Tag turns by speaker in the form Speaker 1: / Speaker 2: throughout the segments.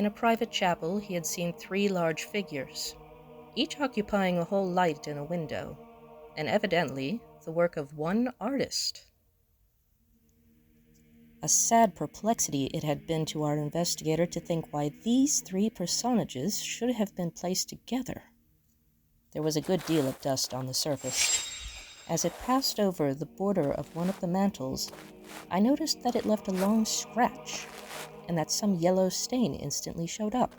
Speaker 1: In a private chapel, he had seen 3 large figures, each occupying a whole light in a window, and evidently the work of one artist. A sad perplexity it had been to our investigator to think why these 3 personages should have been placed together. There was a good deal of dust on the surface. As it passed over the border of one of the mantels, I noticed that it left a long scratch, and that some yellow stain instantly showed up.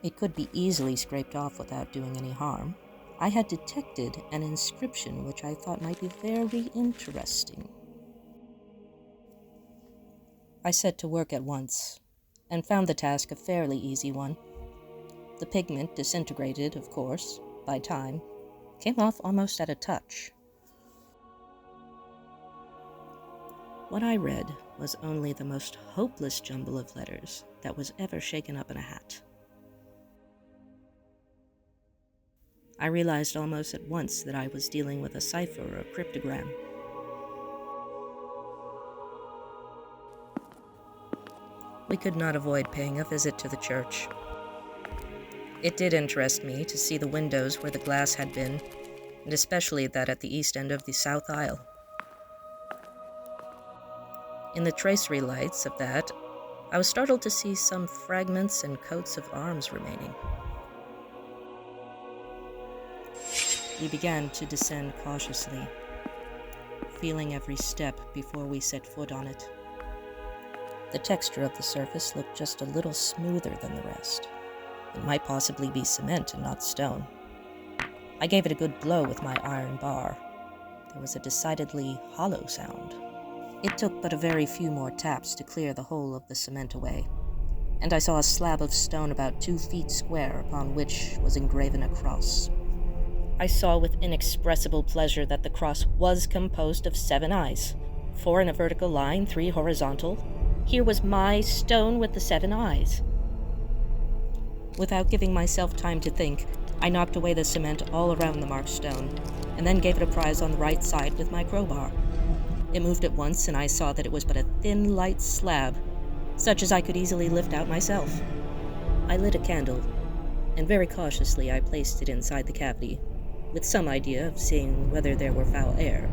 Speaker 1: It could be easily scraped off without doing any harm. I had detected an inscription which I thought might be very interesting. I set to work at once, and found the task a fairly easy one. The pigment disintegrated, of course, by time, came off almost at a touch. What I read was only the most hopeless jumble of letters that was ever shaken up in a hat. I realized almost at once that I was dealing with a cipher or cryptogram. We could not avoid paying a visit to the church. It did interest me to see the windows where the glass had been, and especially that at the east end of the south aisle. In the tracery lights of that, I was startled to see some fragments and coats of arms remaining. We began to descend cautiously, feeling every step before we set foot on it. The texture of the surface looked just a little smoother than the rest. It might possibly be cement and not stone. I gave it a good blow with my iron bar. There was a decidedly hollow sound. It took but a very few more taps to clear the whole of the cement away, and I saw a slab of stone about 2 feet square upon which was engraven a cross. I saw with inexpressible pleasure that the cross was composed of 7 eyes, 4 in a vertical line, 3 horizontal. Here was my stone with the 7 eyes. Without giving myself time to think, I knocked away the cement all around the marked stone, and then gave it a prise on the right side with my crowbar. It moved at once, and I saw that it was but a thin, light slab, such as I could easily lift out myself. I lit a candle, and very cautiously I placed it inside the cavity, with some idea of seeing whether there were foul air,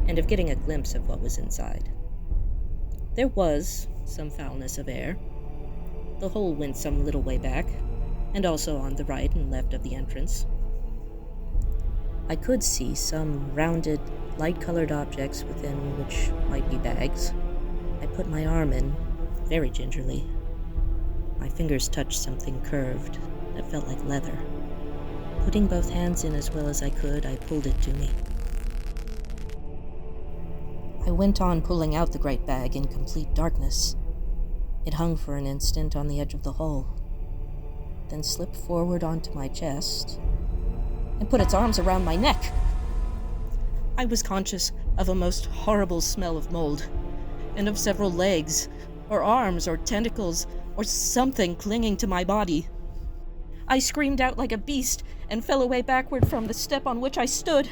Speaker 1: and of getting a glimpse of what was inside. There was some foulness of air. The hole went some little way back, and also on the right and left of the entrance. I could see some rounded, light-colored objects within which might be bags. I put my arm in, very gingerly. My fingers touched something curved that felt like leather. Putting both hands in as well as I could, I pulled it to me. I went on pulling out the great bag in complete darkness. It hung for an instant on the edge of the hole, then slipped forward onto my chest and put its arms around my neck. I was conscious of a most horrible smell of mold, and of several legs, or arms, or tentacles, or something clinging to my body. I screamed out like a beast and fell away backward from the step on which I stood.